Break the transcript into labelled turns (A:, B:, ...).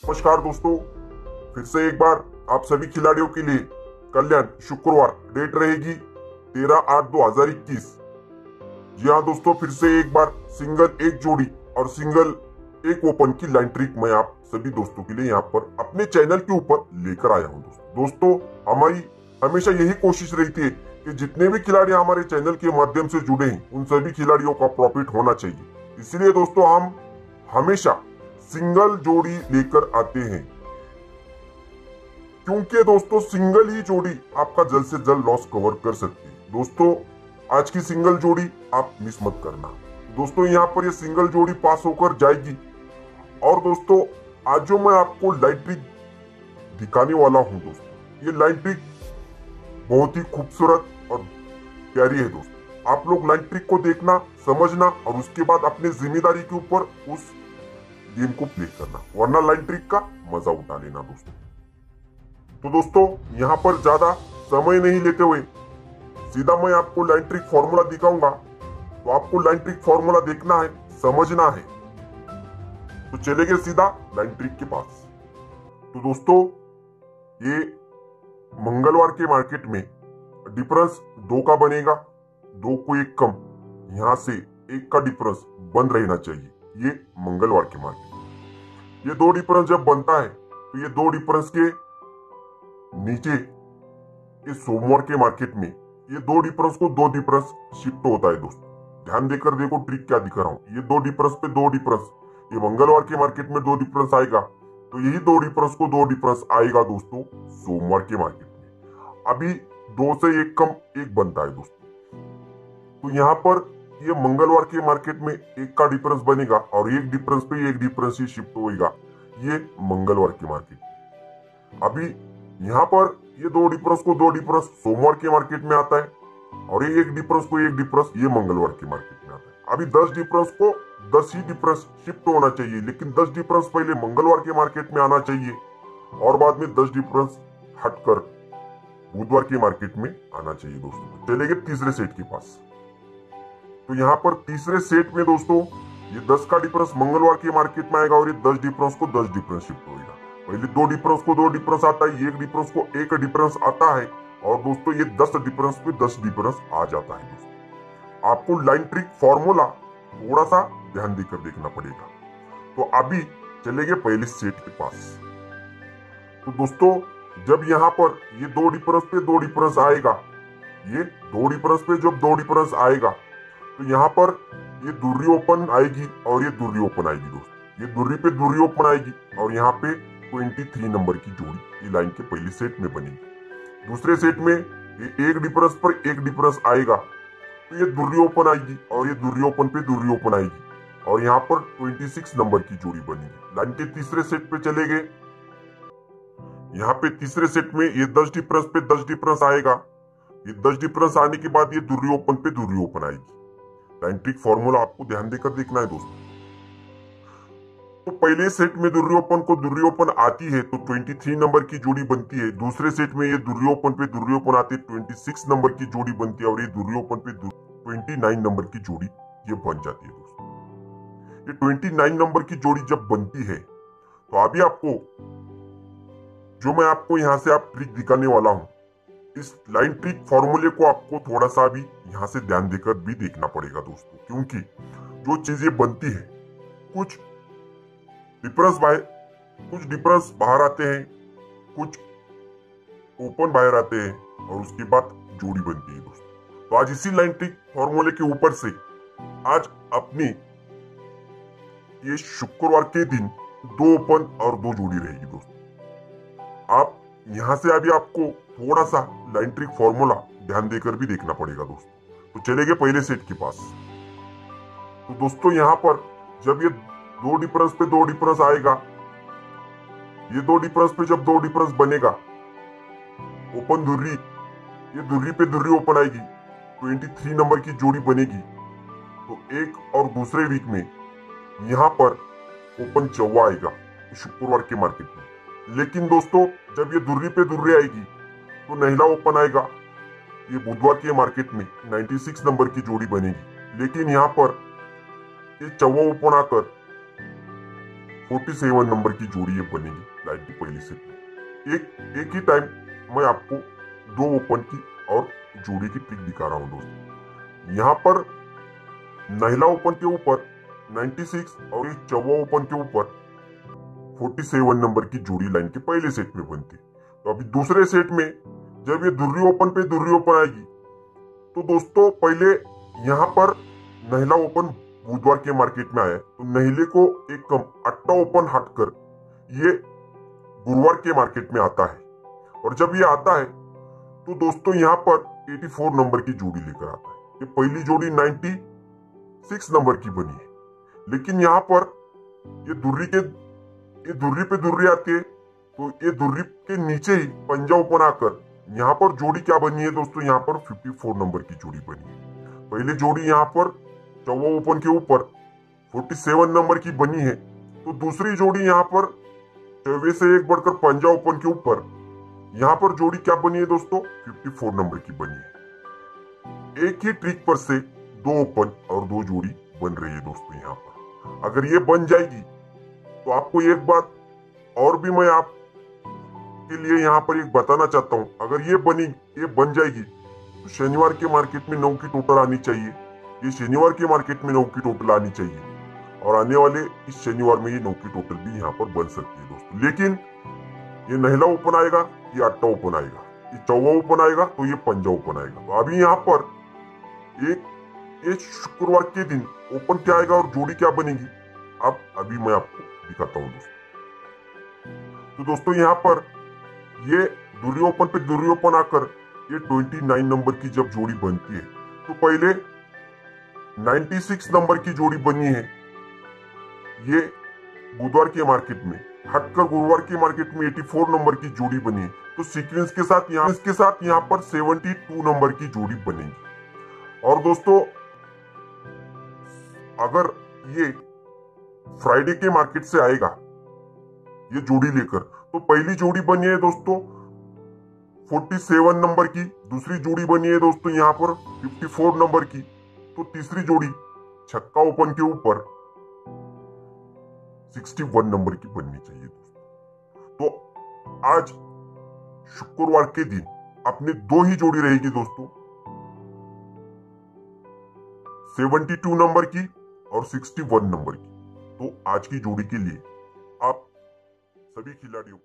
A: नमस्कार दोस्तों, फिर से एक बार आप सभी खिलाड़ियों के लिए कल्याण शुक्रवार डेट रहेगी 13/8/2021। जी हाँ दोस्तों, फिर से एक बार सिंगल एक जोड़ी और सिंगल एक ओपन की लाइन ट्रिक मैं आप सभी दोस्तों के लिए यहाँ पर अपने चैनल के ऊपर लेकर आया हूँ। दोस्तों हमारी हमेशा यही कोशिश रहती है कि जितने भी खिलाड़ी हमारे चैनल के माध्यम से जुड़े हैं उन सभी खिलाड़ियों का प्रॉफिट होना चाहिए। इसलिए दोस्तों हम हमेशा सिंगल जोड़ी लेकर आते हैं, क्योंकि दोस्तों सिंगल ही जोड़ी आपका जल्द से जल्द लॉस कवर कर सकती है। दोस्तों आज की सिंगल जोड़ी आप मिस मत करना। दोस्तों यहाँ पर ये सिंगल जोड़ी पास होकर जाएगी। और दोस्तों आज जो मैं आपको लाइन ट्रिक दिखाने वाला हूँ दोस्तों, ये लाइन ट्रिक बहुत ही खूबसूरत और प्यारी है। दोस्तों आप लोग लाइन ट्रिक को देखना, समझना और उसके बाद अपनी जिम्मेदारी के ऊपर उस गेम को प्ले करना, वरना लाइन ट्रिक का मजा उठा लेना दोस्तों। तो दोस्तों यहाँ पर ज्यादा समय नहीं लेते हुए सीधा मैं आपको लाइन ट्रिक फॉर्मूला दिखाऊंगा। तो आपको लाइन ट्रिक फॉर्मूला देखना है, समझना है। तो चलेंगे सीधा लाइन ट्रिक के पास। तो दोस्तों ये मंगलवार के मार्केट में डिफरेंस 2 का बनेगा, 2 को 1 कम, यहां से 1 का डिफरेंस बंद रहना चाहिए। ये मंगलवार के मार्केट में ये 2 डिफरेंस जब बनता है तो ये 2 डिफरेंस के नीचे इस सोमवार के मार्केट में ये 2 डिफरेंस को 2 डिफरेंस शिफ्ट होता है। दोस्तों ध्यान देकर देखो ट्रिक क्या दिखा रहा हूं। ये 2 डिफरेंस पे 2 डिफरेंस, ये मंगलवार के मार्केट में 2 डिफरेंस आएगा, तो यही 2 डिफरेंस को 2 डिफरेंस आएगा दोस्तों सोमवार के मार्केट में। अभी 2 से 1 कम 1 बनता है दोस्तों। तो यहाँ पर ये मंगलवार के मार्केट में 1 का डिफरेंस बनेगा और 1 डिफरेंस पे 1 डिफरेंस ही शिफ्ट होगा, ये मंगलवार के मार्केट। अभी यहाँ पर ये 2 डिफरेंस को 2 डिफरेंस सोमवार के मार्केट में आता है और ये 1 डिफरेंस को 1 डिफरेंस ये मंगलवार के मार्केट में आता है। अभी 10 डिफरेंस को 10 ही डिफरेंस शिफ्ट होना चाहिए, लेकिन 10 डिफरेंस पहले मंगलवार के मार्केट में आना चाहिए और बाद में 10 डिफरेंस हटकर बुधवार के मार्केट में आना चाहिए। दोस्तों चलेंगे तीसरे सेट के पास। तो यहाँ पर तीसरे सेट में दोस्तों ये 10 का डिफरेंस मंगलवार के मार्केट में आएगा और ये 10 डिफरेंस को 10 डिफरेंस शिफ्ट होगा। पहले 2 डिफरेंस को 2 डिफरेंस आता है, 1 डिफरेंस को 1 डिफरेंस आता है और दोस्तों ये 10 डिफरेंस पे 10 डिफरेंस आ जाता है। दोस्तों आपको लाइन ट्रिक फॉर्मूला थोड़ा सा ध्यान देकर देखना पड़ेगा। तो अभी चलेंगे पहले सेट के पास। तो दोस्तों जब यहाँ पर ये 2 डिफरेंस पे 2 डिफरेंस आएगा, ये 2 डिफरेंस पे जब 2 डिफरेंस आएगा तो यहाँ पर ये दूरी ओपन आएगी और ये दूरी ओपन आएगी। दोस्तों ये दूरी पे दूरी ओपन आएगी और यहाँ पे 23 नंबर की जोड़ी ये लाइन के पहले सेट में बनेगी। दूसरे सेट में ये 1 डिफरेंस पर 1 डिफरेंस आएगा तो ये दूरी ओपन आएगी और ये दूरी ओपन पे दूरी ओपन आएगी और यहाँ पर 26 नंबर की जोड़ी बनेगी। लाइन के तीसरे सेट पे चले गए। यहाँ पे तीसरे सेट में ये 10 डिफरेंस पे 10 डिफरेंस आएगा। ये 10 डिफरेंस आने के बाद ये दूरी ओपन पे दूरी ओपन आएगी। लाइन ट्रिक फॉर्मूला आपको ध्यान देकर देखना है दोस्तों। तो पहले सेट में दूरी ओपन को दूरी ओपन आती है तो 23 नंबर की जोड़ी बनती है। दूसरे सेट में ये दूरी ओपन पे दूरी ओपन आती है, 26 नंबर की जोड़ी बनती है और ये दूरी ओपन पे 29 नंबर की जोड़ी ये बन जाती है। दोस्तों ये 29 नंबर की जोड़ी जब बनती है तो अभी आपको जो मैं आपको यहाँ से आप ट्रिक दिखाने वाला हूँ, इस लाइन ट्रिक फॉर्मूले को आपको थोड़ा सा भी यहाँ से ध्यान देकर भी देखना पड़ेगा दोस्तों, क्योंकि जो चीजें बनती है कुछ डिफरेंस बाहर आते हैं, कुछ ओपन बाहर आते हैं और उसके बाद जोड़ी बनती है। दोस्तों तो आज इसी लाइन ट्रिक फॉर्मूले के ऊपर से आज अपनी ये शुक्रवार के दिन 2 ओपन और 2 जोड़ी रहेगी। दोस्तों आप यहाँ से अभी आपको थोड़ा सा लाइन ट्रिक फॉर्मूला ध्यान देकर भी देखना पड़ेगा। दोस्तों तो चलेंगे पहले सेट के पास। तो दोस्तों यहाँ पर जब ये 2 डिफरेंस पे 2 डिफरेंस आएगा, ये 2 डिफरेंस पे जब 2 डिफरेंस बनेगा, ओपन दूरी, ये दूरी पे दूरी ओपन आएगी, 23 नंबर की जोड़ी बनेगी। तो एक और दूसरे वीक में यहाँ पर ओपन 14 आएगा शुक्रवार के मार्केट में। लेकिन दोस्तों जब ये दूरी पे दूरी आएगी तो नहला ओपन आएगा, ये बुधवार के मार्केट में 96 नंबर की जोड़ी बनेगी। लेकिन यहाँ पर ये 14 ओपन आकर 47 नंबर की जोड़ी ये बनेगी लाइन की पहली सेट में। एक ही टाइम मैं आपको दो ओपन की और जोड़ी की ट्रिक दिखा रहा हूं दोस्तों। यहाँ पर महिला ओपन के ऊपर 96 और इस चौवा ओपन के ऊपर 47 नंबर की जोड़ी लाइन के पहले सेट में बनती। तो अभी दूसरे सेट में जब ये दुर्री ओपन पे दुर्री ओपन आएगी तो दोस्तों पहले यहाँ पर महिला ओपन बुधवार के मार्केट में आया, तो नहिले को एक कम अट्टा ओपन हटकर ये गुरुवार के मार्केट में आता है। और जब ये आता है तो दोस्तों यहाँ पर 84 नंबर की जोड़ी लेकर आता है। ये पहली जोड़ी 96 नंबर की बनी है, लेकिन यहाँ पर ये दुर्री पे दुर्री आती है, तो ये दुर्री के नीचे ही पंजा ओपन आकर यहाँ पर जोड़ी क्या बनी है दोस्तों, यहाँ पर 54 नंबर की जोड़ी बनी है। पहले जोड़ी यहाँ पर चौवा ओपन के ऊपर 47 नंबर की बनी है, तो दूसरी जोड़ी यहाँ पर चौवे से एक बढ़कर पंजा ओपन के ऊपर यहाँ पर जोड़ी क्या बनी है दोस्तों, 54 नंबर की बनी है। एक ही ट्रिक पर से दो ओपन और दो जोड़ी बन रही है दोस्तों। यहाँ पर अगर ये बन जाएगी तो आपको एक बात और भी मैं आप के लिए यहाँ पर एक बताना चाहता हूँ। अगर ये बन जाएगी तो शनिवार के मार्केट में 9 की टोटल आनी चाहिए। ये शनिवार के मार्केट में 9 की टोटल आनी चाहिए, और आने वाले इस शनिवार में ये 9 की टोटल भी यहाँ पर बन सकती है दोस्तों। लेकिन ये नहला ओपन आएगा, ये अट्टा ओपन आएगा, ये चौवा ओपन आएगा, तो ये पंजा ओपन आएगा। तो अभी यहाँ पर ये शुक्रवार के दिन ओपन क्या आएगा और जोड़ी क्या बनेगी, अब अभी मैं आपको दिखाता हूँ दोस्तों। तो दोस्तों यहाँ पर ये दुर्री ओपन पे दुर्री ओपन आकर ये 29 नंबर की जब जोड़ी बनती है, तो पहले 96 नंबर की जोड़ी बनी है ये बुधवार के मार्केट में, हटकर गुरुवार के मार्केट में 84 नंबर की जोड़ी बनी है। तो सीक्वेंस के साथ यहाँ पर 72 नंबर की जोड़ी बनेगी। और दोस्तों अगर ये फ्राइडे के मार्केट से आएगा ये जोड़ी लेकर, तो पहली जोड़ी बनी है दोस्तों 47 नंबर की, दूसरी जोड़ी बनी है दोस्तों यहाँ पर 54 नंबर की, तो तीसरी जोड़ी छक्का ओपन के ऊपर 61 नंबर की बननी चाहिए दोस्तों। तो आज शुक्रवार के दिन अपने दो ही जोड़ी रहेगी दोस्तों, 72 नंबर की और 61 नंबर की। तो आज की जोड़ी के लिए आप सभी खिलाड़ियों